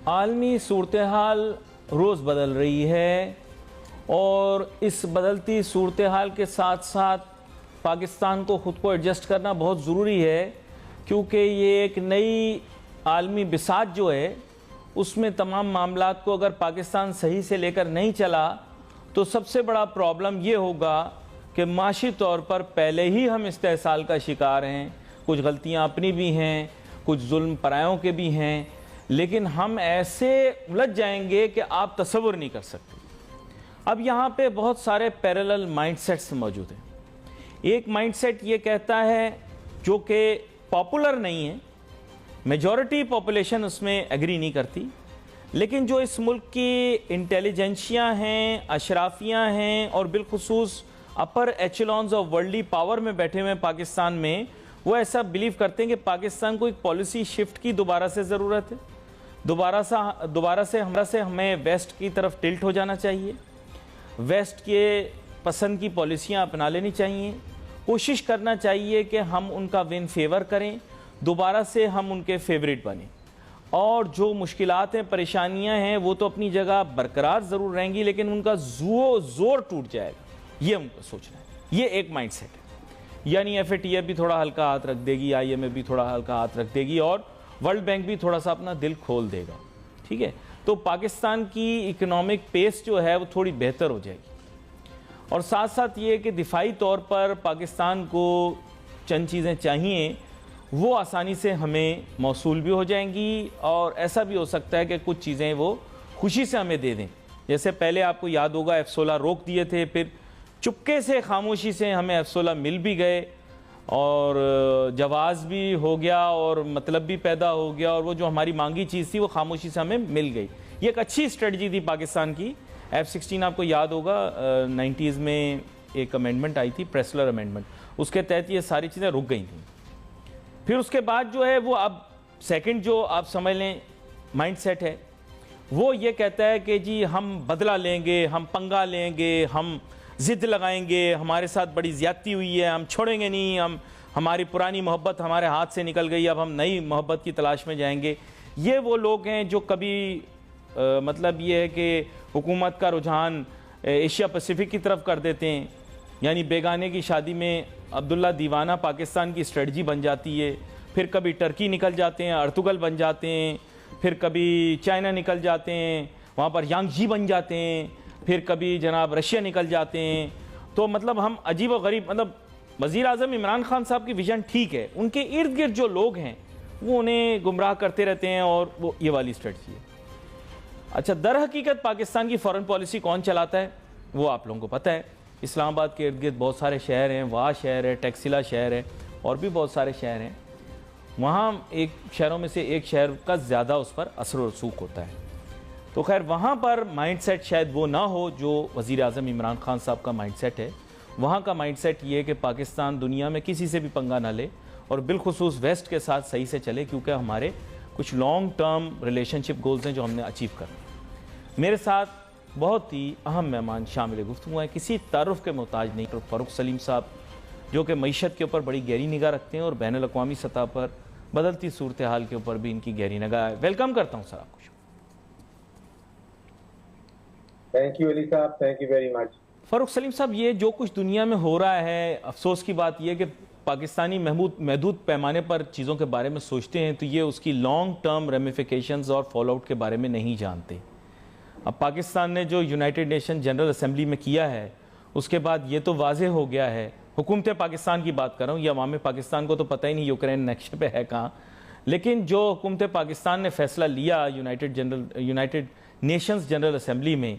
عالمی صورتحال روز بدل رہی ہے اور اس بدلتی صورتحال کے ساتھ ساتھ پاکستان کو خود کو ایڈجسٹ کرنا بہت ضروری ہے، کیونکہ یہ ایک نئی عالمی بساط جو ہے اس میں تمام معاملات کو اگر پاکستان صحیح سے لے کر نہیں چلا تو سب سے بڑا پرابلم یہ ہوگا کہ معاشی طور پر پہلے ہی ہم استحصال کا شکار ہیں، کچھ غلطیاں اپنی بھی ہیں، کچھ ظلم پرایوں کے بھی ہیں، لیکن ہم ایسے الجھ جائیں گے کہ آپ تصور نہیں کر سکتے۔ اب یہاں پہ بہت سارے پیرلل مائنڈ سیٹس موجود ہیں۔ ایک مائنڈ سیٹ یہ کہتا ہے جو کہ پاپولر نہیں ہے، میجورٹی پاپولیشن اس میں ایگری نہیں کرتی، لیکن جو اس ملک کی انٹیلیجنسیاں ہیں، اشرافیاں ہیں اور بالخصوص اپر ایچلونز آف ورلڈلی پاور میں بیٹھے ہوئے پاکستان میں، وہ ایسا بلیو کرتے ہیں کہ پاکستان کو ایک پالیسی شفٹ کی دوبارہ سے ضرورت ہے، دوبارہ سے ہمیں ویسٹ کی طرف ٹلٹ ہو جانا چاہیے، ویسٹ کے پسند کی پالیسیاں اپنا لینی چاہیے، کوشش کرنا چاہیے کہ ہم ان کا ون فیور کریں، دوبارہ سے ہم ان کے فیوریٹ بنیں، اور جو مشکلات ہیں، پریشانیاں ہیں، وہ تو اپنی جگہ برقرار ضرور رہیں گی لیکن ان کا زور ٹوٹ جائے گا، یہ ہم کو سوچنا ہے۔ یہ ایک مائنڈ سیٹ ہے، یعنی ایف اے ٹی ایف بھی تھوڑا ہلکا ہاتھ رکھ دے گی، آئی ایم ایف بھی تھوڑا ہلکا ہاتھ رکھ دے گی اور ورلڈ بینک بھی تھوڑا سا اپنا دل کھول دے گا، ٹھیک ہے؟ تو پاکستان کی اکنامک پیس جو ہے وہ تھوڑی بہتر ہو جائے گی، اور ساتھ ساتھ یہ کہ دفاعی طور پر پاکستان کو چند چیزیں چاہیے وہ آسانی سے ہمیں موصول بھی ہو جائیں گی، اور ایسا بھی ہو سکتا ہے کہ کچھ چیزیں وہ خوشی سے ہمیں دے دیں۔ جیسے پہلے آپ کو یاد ہوگا F-16 روک دیے تھے، پھر چپکے سے خاموشی سے ہمیں F-16 مل بھی گئے اور جواز بھی ہو گیا اور مطلب بھی پیدا ہو گیا، اور وہ جو ہماری مانگی چیز تھی وہ خاموشی سے ہمیں مل گئی۔ یہ ایک اچھی اسٹریٹجی تھی پاکستان کی۔ F-16 آپ کو یاد ہوگا 90s میں ایک امینڈمنٹ آئی تھی، پریسلر امینڈمنٹ، اس کے تحت یہ ساری چیزیں رک گئی تھیں۔ پھر اس کے بعد جو ہے وہ اب سیکنڈ جو آپ سمجھ لیں مائنڈ سیٹ ہے، وہ یہ کہتا ہے کہ جی ہم بدلہ لیں گے، ہم پنگا لیں گے، ہم ضد لگائیں گے، ہمارے ساتھ بڑی زیادتی ہوئی ہے، ہم چھوڑیں گے نہیں، ہماری پرانی محبت ہمارے ہاتھ سے نکل گئی، اب ہم نئی محبت کی تلاش میں جائیں گے۔ یہ وہ لوگ ہیں جو کبھی مطلب یہ ہے کہ حکومت کا رجحان ایشیا پیسیفک کی طرف کر دیتے ہیں، یعنی بیگانے کی شادی میں عبداللہ دیوانہ پاکستان کی اسٹریٹجی بن جاتی ہے، پھر کبھی ٹرکی نکل جاتے ہیں، ارطغرل بن جاتے ہیں، پھر کبھی چائنا نکل جاتے ہیں، وہاں پر یانگ جی بن جاتے ہیں، پھر کبھی جناب رشیا نکل جاتے ہیں۔ تو مطلب ہم عجیب و غریب، مطلب وزیر اعظم عمران خان صاحب کی ویژن ٹھیک ہے، ان کے ارد گرد جو لوگ ہیں وہ انہیں گمراہ کرتے رہتے ہیں، اور وہ یہ والی اسٹریٹجی ہے۔ اچھا، در حقیقت پاکستان کی فارن پالیسی کون چلاتا ہے وہ آپ لوگوں کو پتہ ہے۔ اسلام آباد کے ارد گرد بہت سارے شہر ہیں، واہ شہر ہے، ٹیکسلا شہر ہے، اور بھی بہت سارے شہر ہیں، وہاں ایک شہروں میں سے ایک شہر کا زیادہ اس پر اثر و رسوخ ہوتا ہے۔ تو خیر وہاں پر مائنڈ سیٹ شاید وہ نہ ہو جو وزیر اعظم عمران خان صاحب کا مائنڈ سیٹ ہے۔ وہاں کا مائنڈ سیٹ یہ ہے کہ پاکستان دنیا میں کسی سے بھی پنگا نہ لے، اور بالخصوص ویسٹ کے ساتھ صحیح سے چلے، کیونکہ ہمارے کچھ لانگ ٹرم ریلیشن شپ گولز ہیں جو ہم نے اچیو کرنے۔ میرے ساتھ بہت ہی اہم مہمان شامل گفتگو ہیں، کسی تعارف کے محتاج نہیں، فاروق سلیم صاحب جو کہ معیشت کے اوپر بڑی گہری نگاہ رکھتے ہیں اور بین الاقوامی سطح پر بدلتی صورتحال کے اوپر بھی ان کی گہری نگاہ ہے۔ ویلکم کرتا ہوں سر آپ کو۔ تھینک یو علی صاحب، تھینک یو ویری مچ۔ فاروق سلیم صاحب، یہ جو کچھ دنیا میں ہو رہا ہے، افسوس کی بات یہ کہ پاکستانی محدود پیمانے پر چیزوں کے بارے میں سوچتے ہیں تو یہ اس کی لانگ ٹرم ریمیفیکیشنز اور فال آؤٹ کے بارے میں نہیں جانتے۔ اب پاکستان نے جو یونائٹڈ نیشن جنرل اسمبلی میں کیا ہے، اس کے بعد یہ تو واضح ہو گیا ہے، حکومت پاکستان کی بات کر رہا ہوں، یہ عوام پاکستان کو تو پتہ ہی نہیں یوکرین نقشے پہ ہے کہاں، لیکن جو حکومت پاکستان نے فیصلہ لیا یونائٹڈ نیشنز جنرل اسمبلی میں،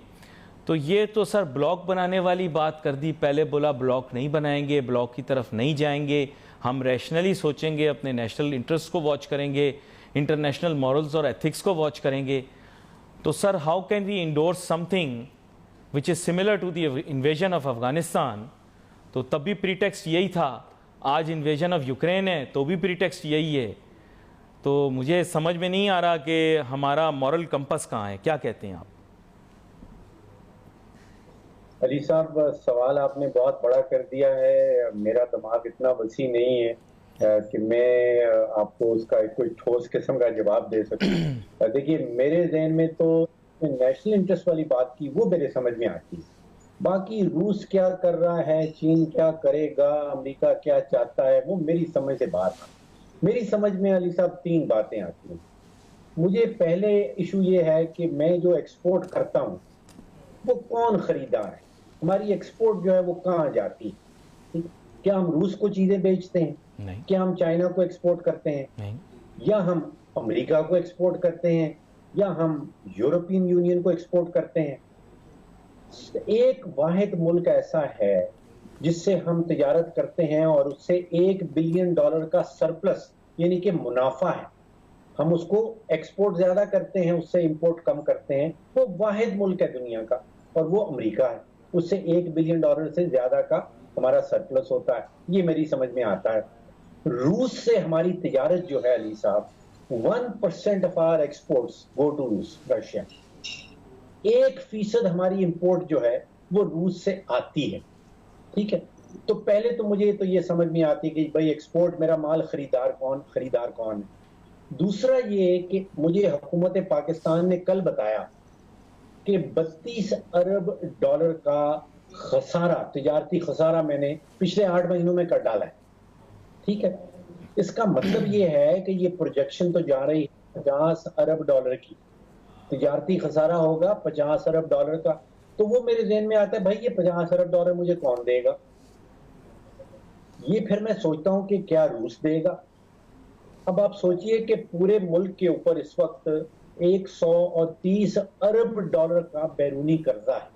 تو یہ تو سر بلاک بنانے والی بات کر دی۔ پہلے بولا بلاک نہیں بنائیں گے، بلاک کی طرف نہیں جائیں گے، ہم ریشنلی سوچیں گے، اپنے نیشنل انٹرسٹ کو واچ کریں گے، انٹرنیشنل مورلز اور ایتھکس کو واچ کریں گے۔ تو sir how can we endorse something which is similar to the invasion of Afghanistan? تو تب بھی پری ٹیکسٹ یہی تھا، آج انویژن آف یوکرین ہے تو بھی پری ٹیکسٹ یہی ہے۔ تو مجھے سمجھ میں نہیں آ رہا کہ ہمارا مورل کمپس کہاں ہے، کیا کہتے ہیں آپ؟ علی صاحب، سوال آپ نے بہت بڑا کر دیا ہے، میرا دماغ اتنا وسیع نہیں ہے کہ میں آپ کو اس کا کوئی ٹھوس قسم کا جواب دے سکوں. دیکھیے میرے ذہن میں تو نیشنل انٹرسٹ والی بات کی وہ میرے سمجھ میں آتی ہے. باقی روس کیا کر رہا ہے، چین کیا کرے گا، امریکہ کیا چاہتا ہے، وہ میری سمجھ سے باہر ہے. میری سمجھ میں علی صاحب 3 باتیں آتی ہیں. مجھے پہلے ایشو یہ ہے کہ میں جو ایکسپورٹ کرتا ہوں وہ کون خریدار ہے، ہماری ایکسپورٹ جو ہے وہ کہاں جاتی ہے. کیا ہم روس کو چیزیں بیچتے ہیں؟ نہیں. کیا ہم چائنا کو ایکسپورٹ کرتے ہیں؟ نہیں. یا ہم امریکہ کو ایکسپورٹ کرتے ہیں؟ یا ہم یورپین یونین کو ایکسپورٹ کرتے ہیں؟ ایک واحد ملک ایسا ہے جس سے ہم تجارت کرتے ہیں اور اس سے $1 بلین کا سرپلس یعنی کہ منافع ہے. ہم اس کو ایکسپورٹ زیادہ کرتے ہیں، اس سے امپورٹ کم کرتے ہیں. وہ واحد ملک ہے دنیا کا اور وہ امریکہ ہے. اس سے $1 بلین سے زیادہ کا ہمارا سرپلس ہوتا ہے. یہ میری سمجھ میں آتا ہے. روس سے ہماری تجارت جو ہے Ali sahib 1% of our exports go to روس، رشیا. 1% ہماری امپورٹ جو ہے وہ روس سے آتی ہے. ٹھیک ہے، تو پہلے تو مجھے تو یہ سمجھ میں آتی کہ بھائی ایکسپورٹ میرا مال خریدار کون ہے. دوسرا یہ کہ مجھے حکومت پاکستان نے کل بتایا کہ $32 ارب کا خسارہ، تجارتی خسارہ میں نے پچھلے 8 مہینوں میں کر ڈالا ہے. ٹھیک ہے، اس کا مطلب یہ ہے کہ یہ پروجیکشن تو جا رہی ہے $50 ارب کی، تجارتی خسارہ ہوگا $50 ارب کا. تو وہ میرے ذہن میں آتا ہے بھائی یہ $50 ارب مجھے کون دے گا؟ یہ پھر میں سوچتا ہوں کہ کیا روس دے گا. اب آپ سوچئے کہ پورے ملک کے اوپر اس وقت $130 ارب کا بیرونی قرضہ ہے.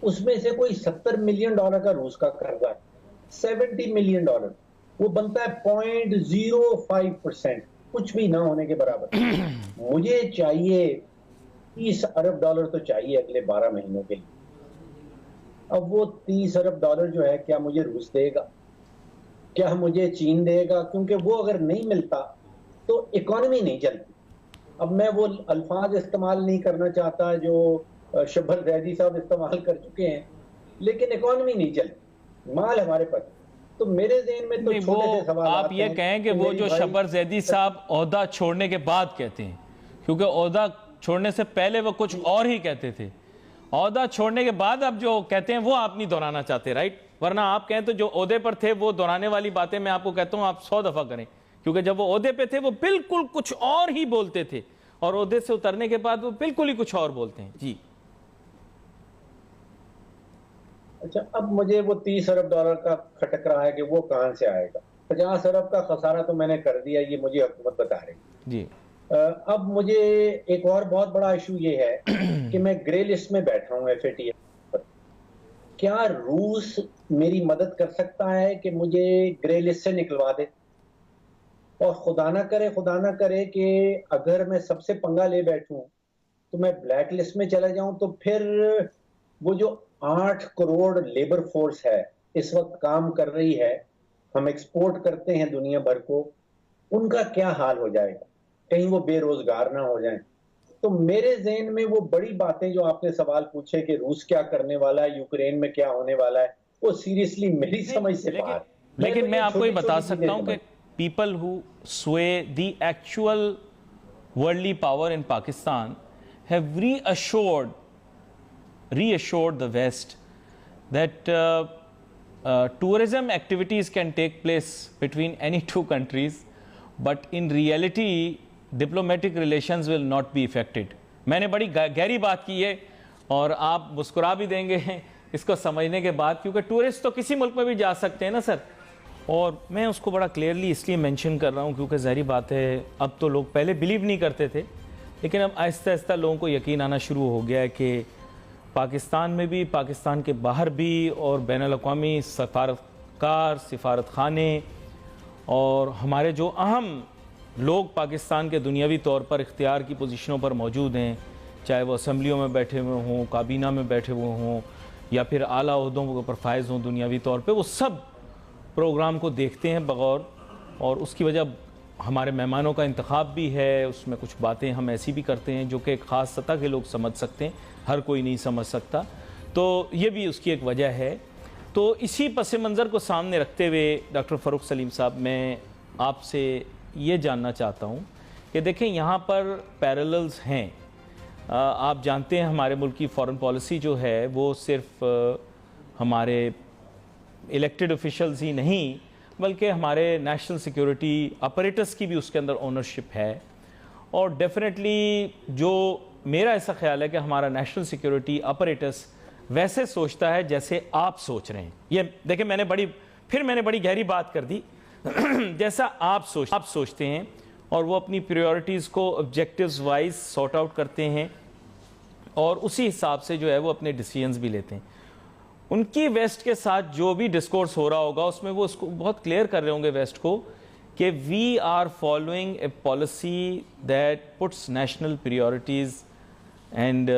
اس میں سے کوئی $70 ملین کا روس کا قرضہ ہے. $70 ملین وہ بنتا ہے 0.05%، کچھ بھی نہ ہونے کے برابر. مجھے چاہیے $30 ارب تو چاہیے اگلے 12 مہینوں کے لیے. اب وہ $30 ارب جو ہے کیا مجھے روس دے گا؟ کیا مجھے چین دے گا؟ کیونکہ وہ اگر نہیں ملتا تو اکانومی نہیں چلتی. اب میں وہ الفاظ استعمال نہیں کرنا چاہتا جو شبر زیدی صاحب استعمال کر چکے ہیں، لیکن اکانومی نہیں چلتی، مال ہمارے پاس. تو میرے ذہن میں تو چھوٹے سے سوالات آپ یہ کہیں کہ وہ جو شبر زیدی صاحب عہدہ چھوڑنے کے بعد کہتے ہیں، کیونکہ عہدہ چھوڑنے سے پہلے وہ کچھ اور ہی کہتے تھے، عہدہ چھوڑنے کے بعد اب جو کہتے ہیں وہ آپ نہیں دہرانا چاہتے، رائٹ؟ ورنہ آپ کہیں تو جو عہدے پر تھے وہ دہرانے والی باتیں میں آپ کو کہتا ہوں آپ 100 دفعہ کریں، کیونکہ جب وہ عہدے پہ تھے وہ بالکل کچھ اور ہی بولتے تھے اور عہدے سے اترنے کے بعد وہ بالکل ہی کچھ اور بولتے ہیں. جی اچھا، اب مجھے وہ $30 ارب کا کھٹک رہا ہے کہ وہ کہاں سے آئے گا. 50 ارب کا خسارہ تو میں نے کر دیا، یہ مجھے حکومت بتا رہی. جی اب مجھے ایک اور بہت بڑا ایشو یہ ہے کہ میں گرے لسٹ میں بیٹھا ہوں FATF پر. کیا روس میری مدد کر سکتا ہے کہ مجھے گرے لسٹ سے نکلوا دے؟ اور خدا نہ کرے کہ اگر میں سب سے پنگا لے بیٹھوں تو میں بلیک لسٹ میں چلا جاؤں، تو پھر وہ جو 8 کروڑ لیبر فورس ہے اس وقت کام کر رہی ہے، ہم ایکسپورٹ کرتے ہیں دنیا بھر کو، ان کا کیا حال ہو جائے گا؟ کہیں وہ بے روزگار نہ ہو جائیں. تو میرے ذہن میں وہ بڑی باتیں جو آپ نے سوال پوچھے کہ روس کیا کرنے والا ہے، یوکرین میں کیا ہونے والا ہے، وہ سیریسلی میری سمجھ سے باہر. لیکن میں آپ کو یہ بتا سکتا ہوں کہ people who sway the actual worldly power in Pakistan have reassured the West that tourism activities can take place between any two countries, but in reality diplomatic relations will not be affected. میں نے بڑی گہری بات کی ہے اور آپ مسکرا بھی دیں گے اس کو سمجھنے کے بعد، کیونکہ ٹورسٹ تو کسی ملک میں بھی جا سکتے ہیں نا سر. اور میں اس کو بڑا کلیئرلی اس لیے مینشن کر رہا ہوں کیونکہ ظاہری بات ہے اب تو لوگ پہلے بلیو نہیں کرتے تھے، لیکن اب آہستہ آہستہ لوگوں کو یقین آنا شروع ہو گیا ہے کہ پاکستان میں بھی، پاکستان کے باہر بھی، اور بین الاقوامی سفارتکار، سفارت خانے اور ہمارے جو اہم لوگ پاکستان کے دنیاوی طور پر اختیار کی پوزیشنوں پر موجود ہیں، چاہے وہ اسمبلیوں میں بیٹھے ہوئے ہوں، کابینہ میں بیٹھے ہوئے ہوں، یا پھر اعلیٰ عہدوں پر فائز ہوں دنیاوی طور پہ، وہ سب پروگرام کو دیکھتے ہیں بغور. اور اس کی وجہ ہمارے مہمانوں کا انتخاب بھی ہے، اس میں کچھ باتیں ہم ایسی بھی کرتے ہیں جو کہ ایک خاص سطح کے لوگ سمجھ سکتے ہیں، ہر کوئی نہیں سمجھ سکتا. تو یہ بھی اس کی ایک وجہ ہے. تو اسی پس منظر کو سامنے رکھتے ہوئے ڈاکٹر فاروق سلیم صاحب، میں آپ سے یہ جاننا چاہتا ہوں کہ دیکھیں یہاں پر پیرللز ہیں. آپ جانتے ہیں ہمارے ملک کی فارن پالیسی جو ہے وہ صرف ہمارے الیکٹڈ آفیشلز ہی نہیں بلکہ ہمارے نیشنل سیکیورٹی آپریٹرز کی بھی اس کے اندر اونرشپ ہے. اور ڈیفینیٹلی جو میرا ایسا خیال ہے کہ ہمارا نیشنل سیکیورٹی آپریٹرز ویسے سوچتا ہے جیسے آپ سوچ رہے ہیں. یہ دیکھیں میں نے بڑی گہری بات کر دی. جیسا آپ سوچتے ہیں اور وہ اپنی پریورٹیز کو آبجیکٹیوز وائز سارٹ آؤٹ کرتے ہیں اور اسی حساب سے جو ہے وہ اپنے ڈیسیژنز بھی لیتے ہیں. ان کی ویسٹ کے ساتھ جو بھی ڈسکورس ہو رہا ہوگا اس میں وہ اس کو بہت کلیئر کر رہے ہوں گے ویسٹ کو کہ we are following a policy that puts national priorities and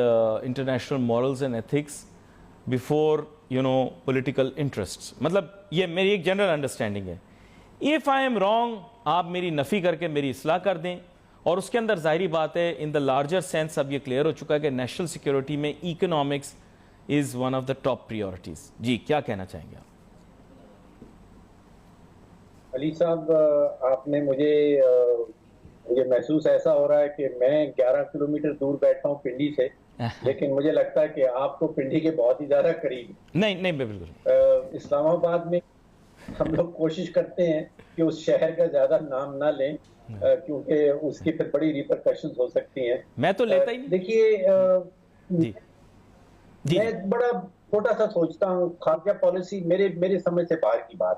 international morals and ethics before political interests. مطلب یہ میری ایک جنرل انڈرسٹینڈنگ ہے. ایف آئی ایم رانگ آپ میری نفی کر کے میری اصلاح کر دیں. اور اس کے اندر ظاہری بات ہے ان دا لارجر سینس اب یہ کلیئر ہو چکا ہے کہ نیشنل سیکیورٹی میں economics is one of the top priorities. جی کیا کہنا چاہیں گے آپ؟ علی صاحب آپ نے مجھے محسوس ایسا ہو رہا ہے کہ میں 11 کلومیٹر دور بیٹھا ہوں پنڈی سے، لیکن مجھے لگتا ہے کہ آپ کو پنڈی کے بہت ہی زیادہ قریب. نہیں بالکل. اسلام آباد میں ہم لوگ کوشش کرتے ہیں کہ اس شہر کا زیادہ نام نہ لیں کیونکہ اس کی پھر بڑی ریپرکشنز ہو سکتی ہیں. میں تو لیتا ہی نہیں. دیکھیے میں بڑا چھوٹا سا سوچتا ہوں خارجہ پالیسی میرے سمجھ سے باہر کی بات.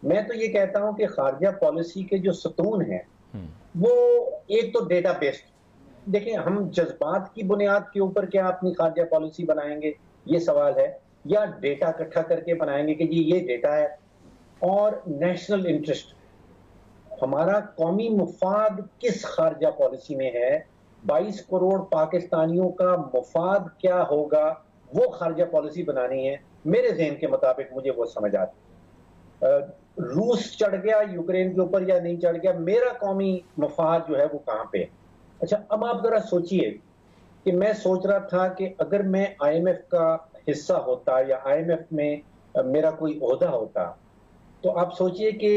میں تو یہ کہتا ہوں کہ خارجہ پالیسی کے جو ستون ہیں وہ ایک تو ڈیٹا بیسڈ. دیکھیں ہم جذبات کی بنیاد کے اوپر کیا اپنی خارجہ پالیسی بنائیں گے یہ سوال ہے، یا ڈیٹا اکٹھا کر کے بنائیں گے کہ جی یہ ڈیٹا ہے. اور نیشنل انٹرسٹ، ہمارا قومی مفاد کس خارجہ پالیسی میں ہے، 22 کروڑ پاکستانیوں کا مفاد کیا ہوگا، وہ خارجہ پالیسی بنانی ہے. میرے ذہن کے مطابق مجھے وہ سمجھ آتی. روس چڑھ گیا یوکرین کے اوپر یا نہیں چڑھ گیا، میرا قومی مفاد جو ہے وہ کہاں پہ ہے. اچھا اب آپ ذرا سوچئے کہ میں سوچ رہا تھا کہ اگر میں آئی ایم ایف کا حصہ ہوتا یا آئی ایم ایف میں میرا کوئی عہدہ ہوتا تو آپ سوچئے کہ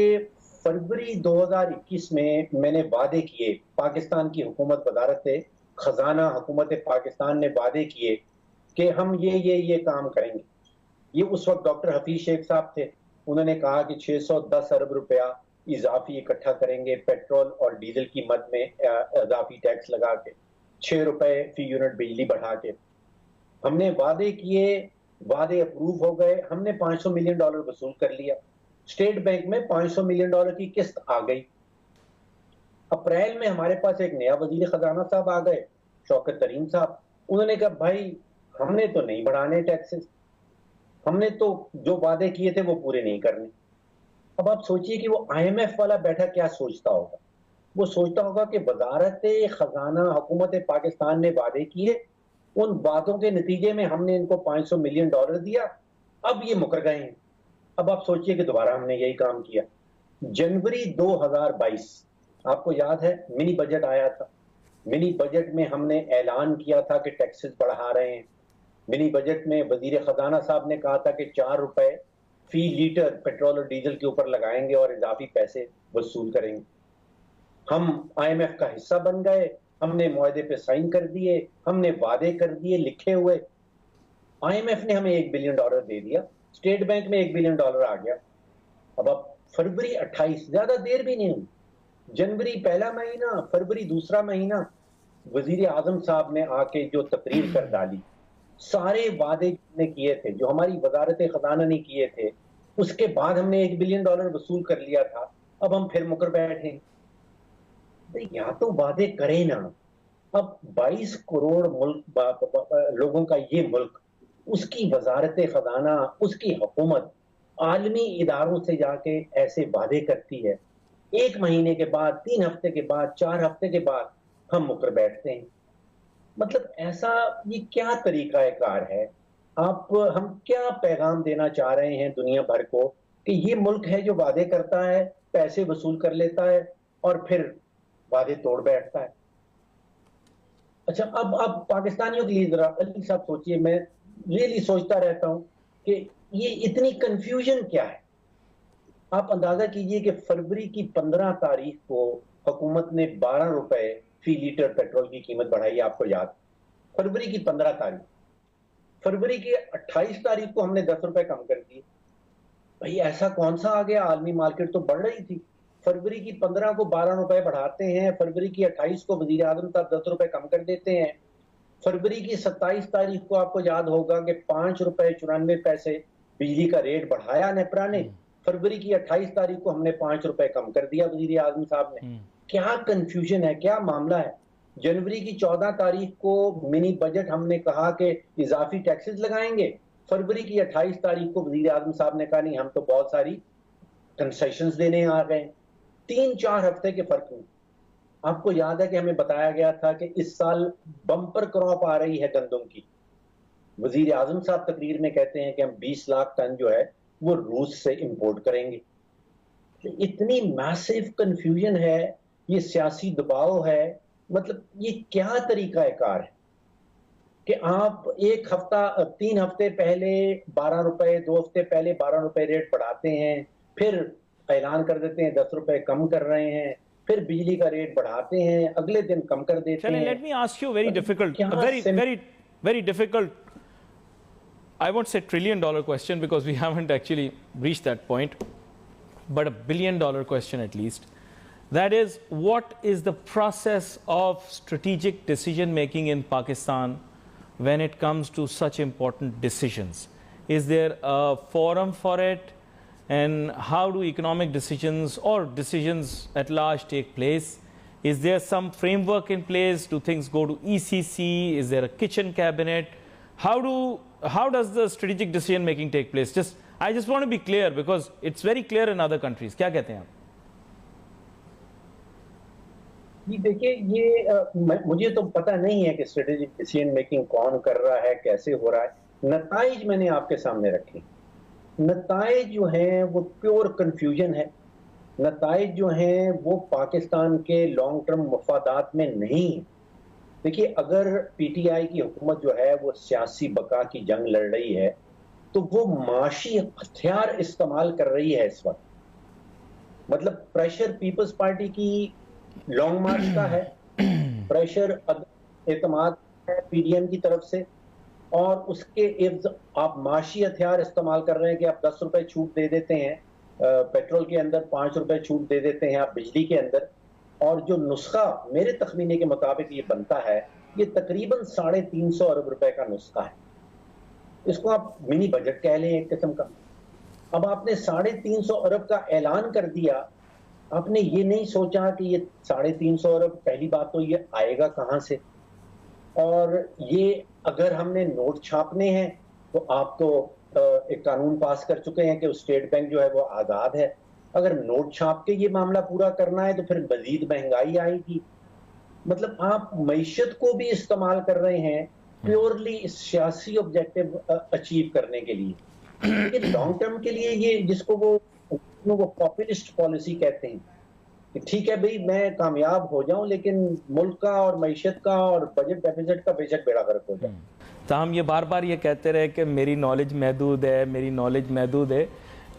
فروری 2021 میں نے وعدے کیے، پاکستان کی حکومت وزارت خزانہ حکومت پاکستان نے وعدے کیے کہ ہم یہ کام کریں گے. یہ اس وقت ڈاکٹر حفیظ شیخ صاحب تھے، انہوں نے کہا کہ 610 ارب روپیہ اضافی اکٹھا کریں گے پیٹرول اور ڈیزل کی مد میں اضافی ٹیکس لگا کے، 6 روپے فی یونٹ بجلی بڑھا کے. ہم نے وعدے کیے، وعدے اپروو ہو گئے، ہم نے $500 ملین وصول کر لیا. اسٹیٹ بینک میں $500 ملین کی قسط آ گئی. اپریل میں ہمارے پاس ایک نیا وزیر خزانہ صاحب آ گئے، شوکت ترین صاحب. انہوں نے کہا بھائی ہم نے تو نہیں بڑھانے ٹیکسز، ہم نے تو جو وعدے کیے تھے وہ پورے نہیں کرنے. اب آپ سوچئے کہ وہ آئی ایم ایف والا بیٹھا کیا سوچتا ہوگا. وہ سوچتا ہوگا کہ وزارت خزانہ حکومت پاکستان نے وعدے کیے، ان وعدوں کے نتیجے میں ہم نے ان کو $500 ملین دیا، اب یہ مکر گئے ہیں. اب آپ سوچئے کہ دوبارہ ہم نے یہی کام کیا. جنوری 2022 آپ کو یاد ہے منی بجٹ آیا تھا. منی بجٹ میں ہم نے اعلان کیا تھا کہ ٹیکسز بڑھا رہے ہیں. منی بجٹ میں وزیر خزانہ صاحب نے کہا تھا کہ 4 روپے فی لیٹر پیٹرول اور ڈیزل کے اوپر لگائیں گے اور اضافی پیسے وصول کریں گے. ہم آئی ایم ایف کا حصہ بن گئے، ہم نے معاہدے پہ سائن کر دیے، ہم نے وعدے کر دیے لکھے ہوئے. آئی ایم ایف نے ہمیں $1 بلین دے دیا، اسٹیٹ بینک میں $1 بلین آ گیا. اب فروری 28 زیادہ دیر بھی نہیں ہوئی، جنوری پہلا مہینہ، فروری دوسرا مہینہ، وزیر اعظم صاحب نے آ کے جو تقریر کر ڈالی، سارے وعدے نے کیے تھے جو ہماری وزارت خزانہ نے کیے تھے، اس کے بعد ہم نے $1 بلین وصول کر لیا تھا. اب ہم پھر مکر بیٹھے. یا تو وعدے کریں نا. اب 22 کروڑ ملک لوگوں کا یہ ملک، اس کی وزارت خزانہ، اس کی حکومت عالمی اداروں سے جا کے ایسے وعدے کرتی ہے، 1 مہینے کے بعد، 3 ہفتے کے بعد، 4 ہفتے کے بعد ہم مکر بیٹھتے ہیں. مطلب ایسا یہ کیا طریقہ کار ہے؟ ہم کیا پیغام دینا چاہ رہے ہیں دنیا بھر کو کہ یہ ملک ہے جو وعدے کرتا ہے، پیسے وصول کر لیتا ہے اور پھر وعدے توڑ بیٹھتا ہے. اچھا اب پاکستانیوں کے لیے ذرا علی صاحب سوچئے، میں ریئلی سوچتا رہتا ہوں کہ یہ اتنی کنفیوژن کیا ہے؟ آپ اندازہ کیجئے کہ فروری کی 15 تاریخ کو حکومت نے 12 روپے فی لیٹر پیٹرول کی قیمت بڑھائی، آپ کو یاد، فروری کی 15 تاریخ، فروری کی 28 تاریخ کو ہم نے 10 روپے کم کر دیے. بھئی ایسا کون سا آ گیا؟ عالمی مارکیٹ تو بڑھ رہی تھی. فروری کی 15 کو 12 روپے بڑھاتے ہیں، فروری کی 28 کو وزیر اعظم صاحب 10 روپے کم کر دیتے ہیں. فروری کی 27 تاریخ کو آپ کو یاد ہوگا کہ 5 روپے 94 پیسے بجلی کا ریٹ بڑھایا نیپرا نے. فروری کی 28 تاریخ کو ہم نے 5 روپے کم کر دیا وزیر اعظم صاحب نے. کیا کنفیوژن ہے، کیا معاملہ ہے؟ جنوری کی 14 تاریخ کو منی بجٹ ہم نے کہا کہ اضافی ٹیکسز لگائیں گے. فروری کی 28 تاریخ کو وزیر اعظم صاحب نے کہا نہیں، ہم تو بہت ساری کنسیشنز دینے آ گئے. 3-4 ہفتے کے فرق میں. آپ کو یاد ہے کہ ہمیں بتایا گیا تھا کہ اس سال بمپر کراپ آ رہی ہے گندم کی. وزیر اعظم صاحب تقریر میں کہتے ہیں کہ ہم 20 لاکھ ٹن جو ہے وہ روس سے امپورٹ کریں گے. اتنی میسیو کنفیوژن ہے، یہ سیاسی دباؤ ہے. مطلب یہ کیا طریقہ کار ہے کہ آپ ایک ہفتہ 3 ہفتے پہلے 12 روپے، 2 ہفتے پہلے 12 روپے ریٹ بڑھاتے ہیں، پھر اعلان کر دیتے ہیں 10 روپے کم کر رہے ہیں، پھر بجلی کا ریٹ بڑھاتے ہیں، اگلے دن کم کر دیتے ہیں. Let me ask you very difficult, very difficult, I won't say $1 trillion question because we haven't actually reached that point, but $1 billion question at least. That is, what is the process of strategic decision making in Pakistan when it comes to such important decisions? Is there a forum for it? And how do economic decisions or decisions at large take place? Is there some framework in place? Do things go to ECC? Is there a kitchen cabinet? How does the strategic decision making take place? I just want to be clear because it's very clear in other countries. کیا کہتے ہیں آپ؟ دیکھیے، یہ مجھے تو پتہ نہیں ہے کہ اسٹریٹجک ڈیسیژن میکنگ کون کر رہا ہے، کیسے ہو رہا ہے. نتائج میں نے آپ کے سامنے رکھے. نتائج جو ہیں وہ پیور کنفیوژن ہے. نتائج جو ہیں وہ پاکستان کے لانگ ٹرم مفادات میں نہیں ہیں. دیکھیے، اگر پی ٹی آئی کی حکومت جو ہے وہ سیاسی بقا کی جنگ لڑ رہی ہے تو وہ معاشی ہتھیار استعمال کر رہی ہے اس وقت. مطلب پریشر پیپلز پارٹی کی لانگ مارچ کا ہے، پریشر اعتماد ہے پی ڈی ایم کی طرف سے، اور اس کے عوض آپ معاشی ہتھیار استعمال کر رہے ہیں کہ آپ 10 روپے چھوٹ دے دیتے ہیں پیٹرول کے اندر، 5 روپے چھوٹ دے دیتے ہیں آپ بجلی کے اندر. اور جو نسخہ میرے تخمینے کے مطابق یہ بنتا ہے، یہ تقریباً 350 ارب روپے کا نسخہ ہے. اس کو آپ منی بجٹ کہہ لیں ایک قسم کا. اب آپ نے 350 ارب کا اعلان کر دیا، آپ نے یہ نہیں سوچا کہ یہ 350 ارب پہلی بات تو یہ آئے گا کہاں سے، اور یہ اگر ہم نے نوٹ چھاپنے ہیں تو آپ تو ایک قانون پاس کر چکے ہیں کہ اسٹیٹ بینک جو ہے وہ آزاد ہے. اگر نوٹ چھاپ کے یہ معاملہ پورا کرنا ہے تو پھر مزید مہنگائی آئے گی. مطلب آپ معیشت کو بھی استعمال کر رہے ہیں پیورلی سیاسی آبجیکٹو اچیو کرنے کے لیے. لیکن لانگ ٹرم کے لیے یہ جس کو وہ پاپولسٹ پالیسی کہتے ہیں کہ ٹھیک ہے بھئی میں کامیاب ہو جاؤں لیکن ملک کا اور معیشت کا اور بجٹ ڈیفیسٹ کا بے شک بیڑا غرق ہو جائے. تاہم یہ بار بار یہ کہتے رہے کہ میری نالج محدود ہے، میری نالج محدود ہے،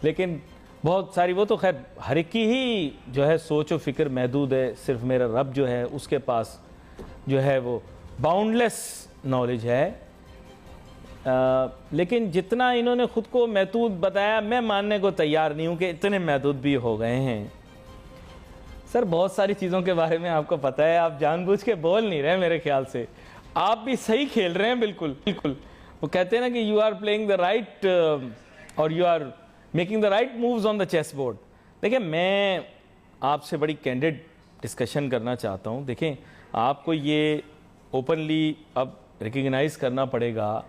لیکن بہت ساری وہ تو خیر ہر ایک کی ہی جو ہے سوچ و فکر محدود ہے. صرف میرا رب جو ہے اس کے پاس جو ہے وہ باؤنڈ لیس نالج ہے. لیکن جتنا انہوں نے خود کو محدود بتایا، میں ماننے کو تیار نہیں ہوں کہ اتنے محدود بھی ہو گئے ہیں. سر بہت ساری چیزوں کے بارے میں آپ کو پتہ ہے، آپ جان بوجھ کے بول نہیں رہے میرے خیال سے. آپ بھی صحیح کھیل رہے ہیں بالکل. وہ کہتے ہیں نا کہ you are playing the right اور you are making the right moves on the chess board. دیکھیں میں آپ سے بڑی کینڈیڈ ڈسکشن کرنا چاہتا ہوں. دیکھیں آپ کو یہ اوپنلی اب ریکگنائز کرنا پڑے گا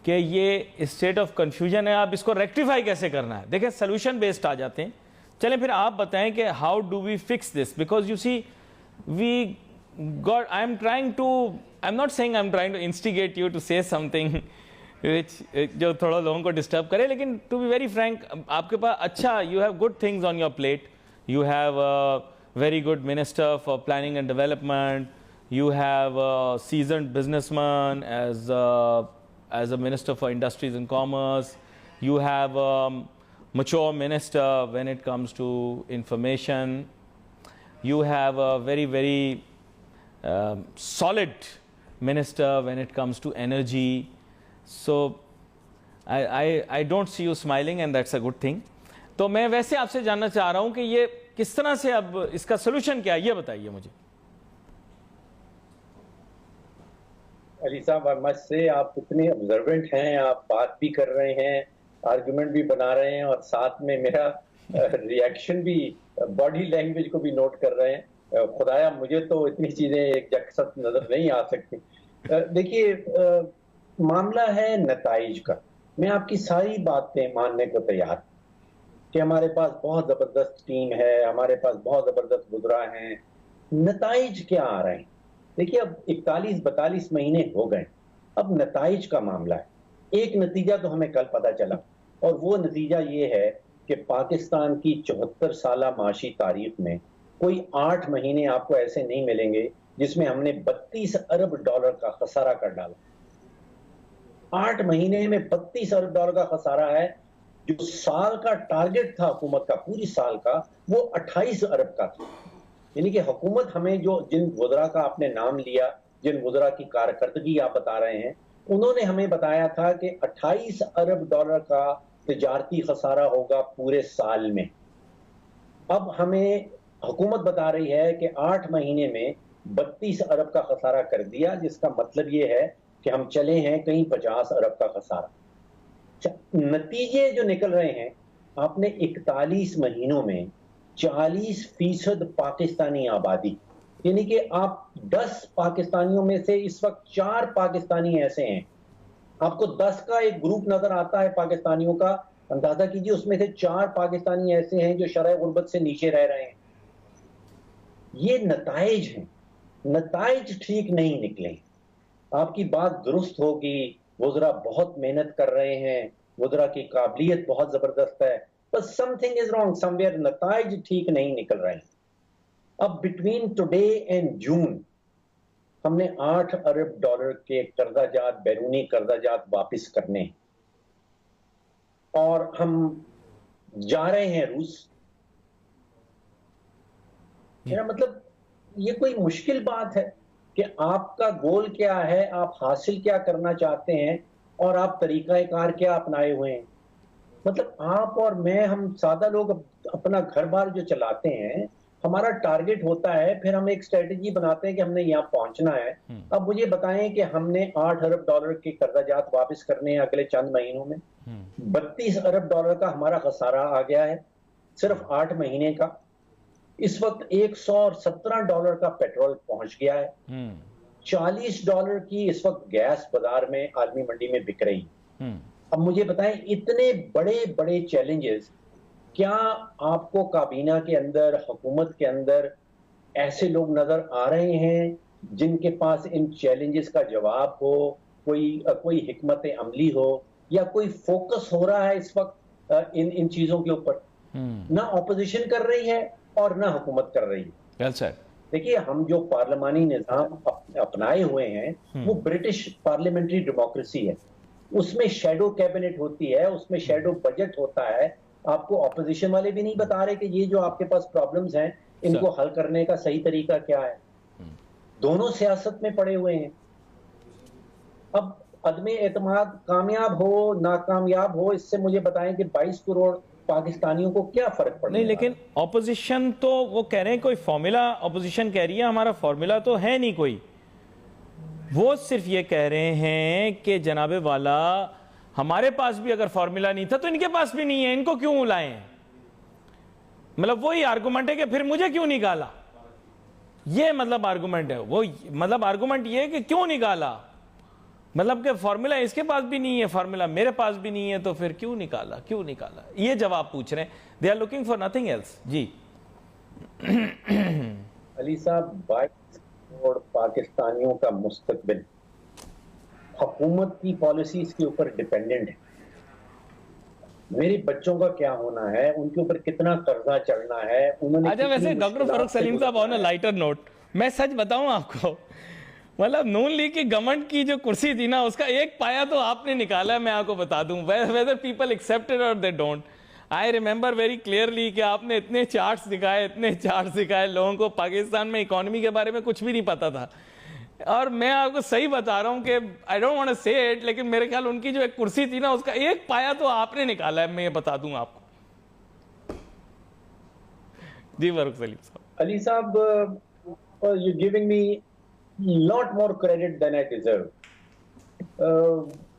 کہ یہ اسٹیٹ آف کنفیوژن ہے. آپ اس کو ریکٹیفائی کیسے کرنا ہے؟ دیکھیں سلوشن بیسڈ آ جاتے ہیں. چلیں پھر آپ بتائیں کہ how do we fix this, because you see we got I am trying to I am not seeing I am trying to instigate you to say some thing جو تھوڑا لوگوں کو ڈسٹرب کرے. لیکن ٹو بی ویری فرینک آپ کے پاس اچھا you have good things on your plate. You have very good minister for planning and development. You have seasoned business man as a minister for industries and commerce. You have a mature minister when it comes to information. You have a very, very solid minister when it comes to energy. So I don't see you smiling, and that's a good thing. تو میں ویسے آپ سے جاننا چاہ رہا ہوں کہ یہ کس طرح سے اب اس کا سلوشن کیا ہے، یہ بتائیے مجھے. علی صاحب مجھ سے آپ اتنے آبزروینٹ ہیں، آپ بات بھی کر رہے ہیں، آرگومنٹ بھی بنا رہے ہیں، اور ساتھ میں میرا ریئیکشن بھی، باڈی لینگویج کو بھی نوٹ کر رہے ہیں. خدایا مجھے تو اتنی چیزیں ایک جگہ نظر نہیں آ سکتی. دیکھیے معاملہ ہے نتائج کا. میں آپ کی ساری باتیں ماننے کو تیار کہ ہمارے پاس بہت زبردست ٹیم ہے، ہمارے پاس بہت زبردست وزراء ہیں. نتائج کیا آ رہے ہیں؟ دیکھیے اب 41-42 مہینے ہو گئے، اب نتائج کا معاملہ ہے. ایک نتیجہ تو ہمیں کل پتہ چلا، اور وہ نتیجہ یہ ہے کہ پاکستان کی 74 سالہ معاشی تاریخ میں کوئی 8 مہینے آپ کو ایسے نہیں ملیں گے جس میں ہم نے $32 ارب کا خسارہ کر ڈالا. 8 مہینے میں $32 ارب کا خسارہ ہے. جو سال کا ٹارگٹ تھا حکومت کا، پوری سال کا، وہ 28 ارب کا تھا. یعنی کہ حکومت ہمیں جن وزراء کا آپ نے نام لیا، جن وزراء کی کارکردگی آپ بتا رہے ہیں، انہوں نے ہمیں بتایا تھا کہ $28 ارب کا تجارتی خسارہ ہوگا پورے سال میں. اب ہمیں حکومت بتا رہی ہے کہ 8 مہینے میں 32 ارب کا خسارہ کر دیا، جس کا مطلب یہ ہے کہ ہم چلے ہیں کہیں 50 ارب کا خسارہ. نتیجے جو نکل رہے ہیں، آپ نے 41 مہینوں میں 40% پاکستانی آبادی، یعنی کہ آپ 10 پاکستانیوں میں سے اس وقت 4 پاکستانی ایسے ہیں. آپ کو 10 کا ایک گروپ نظر آتا ہے پاکستانیوں کا، اندازہ کیجئے اس میں سے 4 پاکستانی ایسے ہیں جو شرح غربت سے نیچے رہ رہے ہیں. یہ نتائج ہیں. نتائج ٹھیک نہیں نکلے. آپ کی بات درست ہوگی، وزراء بہت محنت کر رہے ہیں، وزراء کی قابلیت بہت زبردست ہے، بس some thing is wrong some where. نتائج ٹھیک نہیں نکل رہے ہیں. اب بٹوین ٹوڈے اینڈ جون ہم نے $8 ارب کے قرضہ جات، بیرونی قرضہ جات واپس کرنے، اور ہم جا رہے ہیں روس. میرا مطلب یہ کوئی مشکل بات ہے کہ آپ کا گول کیا ہے، آپ حاصل کیا کرنا چاہتے ہیں، اور آپ طریقہ کار کیا اپنائے ہوئے ہیں. مطلب آپ اور میں، ہم سادہ لوگ اپنا گھر بار جو چلاتے ہیں، ہمارا ٹارگٹ ہوتا ہے، پھر ہم ایک اسٹریٹجی بناتے ہیں کہ ہم نے یہاں پہنچنا ہے. اب مجھے بتائیں کہ ہم نے $8 ارب کے قرضہ جات واپس کرنے ہیں اگلے چند مہینوں میں. $32 ارب کا ہمارا خسارہ آ گیا ہے صرف 8 مہینے کا. اس وقت $117 کا پیٹرول پہنچ گیا ہے. $40 کی اس وقت گیس بازار میں، عالمی منڈی میں بک رہی. اب مجھے بتائیں اتنے بڑے بڑے چیلنجز، کیا آپ کو کابینہ کے اندر، حکومت کے اندر ایسے لوگ نظر آ رہے ہیں جن کے پاس ان چیلنجز کا جواب ہو، کوئی حکمت عملی ہو، یا کوئی فوکس ہو رہا ہے اس وقت ان چیزوں کے اوپر؟ نہ اپوزیشن کر رہی ہے اور نہ حکومت کر رہی ہے. دیکھیے ہم جو پارلیمانی نظام اپنائے ہوئے ہیں وہ برٹش پارلیمنٹری ڈیموکریسی ہے. اس میں شیڈو کیبنٹ ہوتی ہے، اس میں شیڈو بجٹ ہوتا ہے. آپ کو اپوزیشن والے بھی نہیں بتا رہے کہ یہ جو آپ کے پاس پرابلمز ہیں ان کو حل کرنے کا صحیح طریقہ کیا ہے. دونوں سیاست میں پڑے ہوئے ہیں. اب عدم اعتماد کامیاب ہو ناکامیاب ہو، اس سے مجھے بتائیں کہ 22 کروڑ پاکستانیوں کو کیا فرق پڑے؟ نہیں، لیکن اپوزیشن تو وہ کہہ رہے ہیں کوئی فارمولا، اپوزیشن کہہ رہی ہے ہمارا فارمولا تو ہے نہیں کوئی. وہ صرف یہ کہہ رہے ہیں کہ جناب والا ہمارے پاس بھی اگر فارمولا نہیں تھا تو ان کے پاس بھی نہیں ہے، ان کو کیوں لائے ہیں؟ مطلب وہی آرگومنٹ ہے کہ پھر مجھے کیوں نکالا. یہ مطلب آرگومنٹ ہے. وہ مطلب آرگومنٹ یہ ہے کہ کیوں نکالا، مطلب کہ فارمولا اس کے پاس بھی نہیں ہے، فارمولا میرے پاس بھی نہیں ہے، تو پھر کیوں نکالا، کیوں نکالا. یہ جواب پوچھ رہے ہیں. They are looking for nothing else. جی علی صاحب، 22 کروڑ پاکستانیوں کا مستقبل حکومت کی پالیسیز کے اوپر ڈیپینڈنٹ ہے. میرے بچوں کا کیا ہونا ہے، ان کے اوپر کتنا قرضہ چڑھنا ہے. انہوں نے اچھا، ویسے ڈاکٹر فاروق سلیم صاحب آن اے لائٹر نوٹ، میں سچ بتاؤں آپ کو، مطلب نون لیگ کی گورنمنٹ کی جو کرسی تھی نا اس کا ایک پایا تو آپ نے نکالا ہے. میں آپ کو بتا دوں whether people accept it or they don't. I remember very clearly کہ آپ نے اتنے چارٹس دکھائے لوگوں کو. پاکستان میں اکانومی کے بارے میں کچھ بھی نہیں پتا تھا, اور میں آپ کو صحیح بتا رہا ہوں کہ I don't want to say it, لیکن میرے خیال ان کی جو ایک کرسی تھی نا اس کا ایک پایا تو آپ نے نکالا ہے, میں یہ بتا دوں آپ کو. جی فاروق سلیم صاحب. علی صاحب, you're giving me lot more credit than I deserve.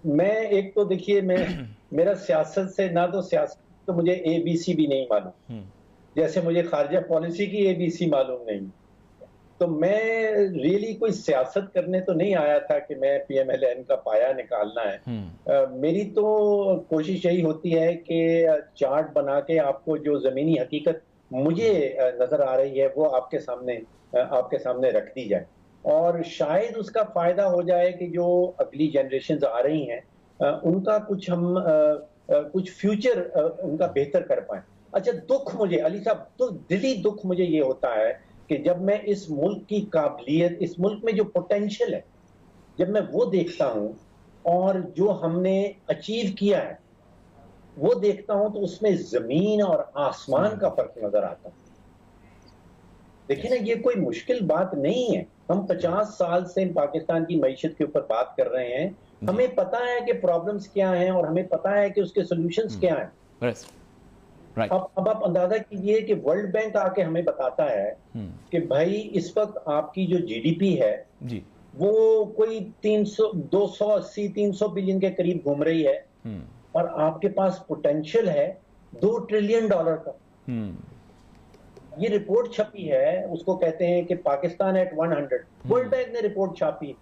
میں ایک تو دیکھیے, میرا سیاست سے نہ تو سیاست تو مجھے اے بی سی بھی نہیں معلوم, جیسے مجھے خارجہ پالیسی کی اے بی سی معلوم نہیں. تو میں ریئلی کوئی سیاست کرنے تو نہیں آیا تھا کہ میں پی ایم ایل این کا پایا نکالنا ہے. میری تو کوشش یہی ہوتی ہے کہ چارٹ بنا کے آپ کو جو زمینی حقیقت مجھے نظر آ رہی ہے وہ آپ کے سامنے رکھ دی جائے, اور شاید اس کا فائدہ ہو جائے کہ جو اگلی جنریشنز آ رہی ہیں ان کا کچھ فیوچر ان کا بہتر کر پائیں. اچھا, دکھ مجھے علی صاحب, تو دلی دکھ مجھے یہ ہوتا ہے کہ جب میں اس ملک کی قابلیت, اس ملک میں جو پوٹینشل ہے, جب میں وہ دیکھتا ہوں اور جو ہم نے اچیو کیا ہے وہ دیکھتا ہوں تو اس میں زمین اور آسمان کا فرق نظر آتا ہے. دیکھیں نا, یہ کوئی مشکل بات نہیں ہے. ہم 50 سال سے پاکستان کی معیشت کے اوپر بات کر رہے ہیں. ہمیں پتا ہے کہ پرابلمز کیا ہیں اور ہمیں پتا ہے کہ اس کے سولوشنز کیا ہیں. اب آپ اندازہ کیجئے کہ ورلڈ بینک آ کے ہمیں بتاتا ہے کہ بھائی اس وقت آپ کی جو جی ڈی پی ہے وہ کوئی 280-300 بلین کے قریب گھوم رہی ہے, اور آپ کے پاس پوٹینشل ہے $2 ٹریلین کا. یہ رپورٹ چھپی ہے, اس کو کہتے ہیں کہ پاکستان ایٹ 100. ورلڈ بینک نے رپورٹ چھاپی.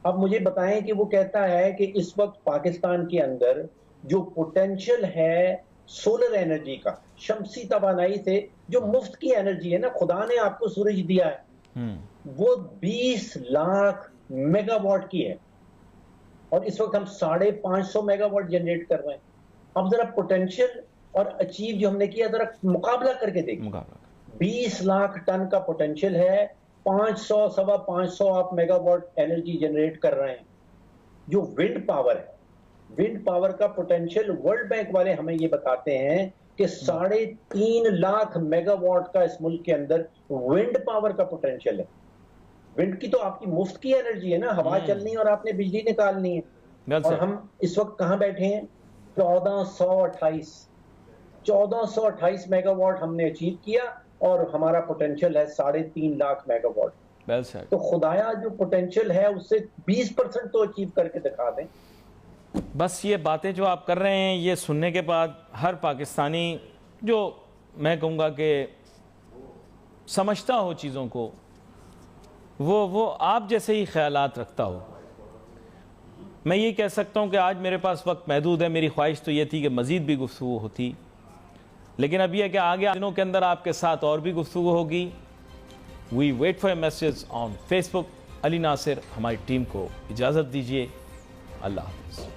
اب مجھے بتائیں کہ وہ کہتا ہے کہ اس وقت پاکستان کے اندر جو پوٹینشل ہے سولر انرجی کا, شمسی توانائی سے جو مفت کی انرجی ہے نا, خدا نے آپ کو سورج دیا ہے, وہ 20 لاکھ میگا واٹ کی ہے, اور اس وقت ہم 550 میگا واٹ جنریٹ کر رہے ہیں. اب ذرا پوٹینشل اور اچیو جو ہم نے کیا ذرا مقابلہ کر کے دیکھیں. 20 لاکھ ٹن کا پوٹینشل ہے, 500 آپ میگا واٹ انرجی جنریٹ کر رہے ہیں. جو ونڈ پاور ہے, ونڈ پاور کا پوٹینشل ورلڈ بینک والے ہمیں یہ بتاتے ہیں کہ 3.5 لاکھ میگا واٹ کا اس ملک کے اندر ونڈ پاور کا پوٹینشل ہے. ونڈ کی تو آپ کی مفت کی انرجی ہے نا, ہوا چلنی اور آپ نے بجلی نکالنی ہے. اور ہم اس وقت کہاں بیٹھے ہیں, 1428 میگا واٹ ہم نے اچیو کیا, اور ہمارا پوٹینشل ہے 3.5 لاکھ میگا واٹ. تو خدایا جو پوٹینشل ہے اس سے 20% تو اچیو کر کے دکھا دیں. بس یہ باتیں جو آپ کر رہے ہیں یہ سننے کے بعد ہر پاکستانی جو میں کہوں گا کہ سمجھتا ہو چیزوں کو, وہ آپ جیسے ہی خیالات رکھتا ہو. میں یہ کہہ سکتا ہوں کہ آج میرے پاس وقت محدود ہے. میری خواہش تو یہ تھی کہ مزید بھی گفتگو ہوتی, لیکن اب یہ کہ آگے دنوں کے اندر آپ کے ساتھ اور بھی گفتگو ہوگی. We wait for a message on Facebook. Ali Nasir, ہماری ٹیم کو اجازت دیجیے. اللہ حافظ.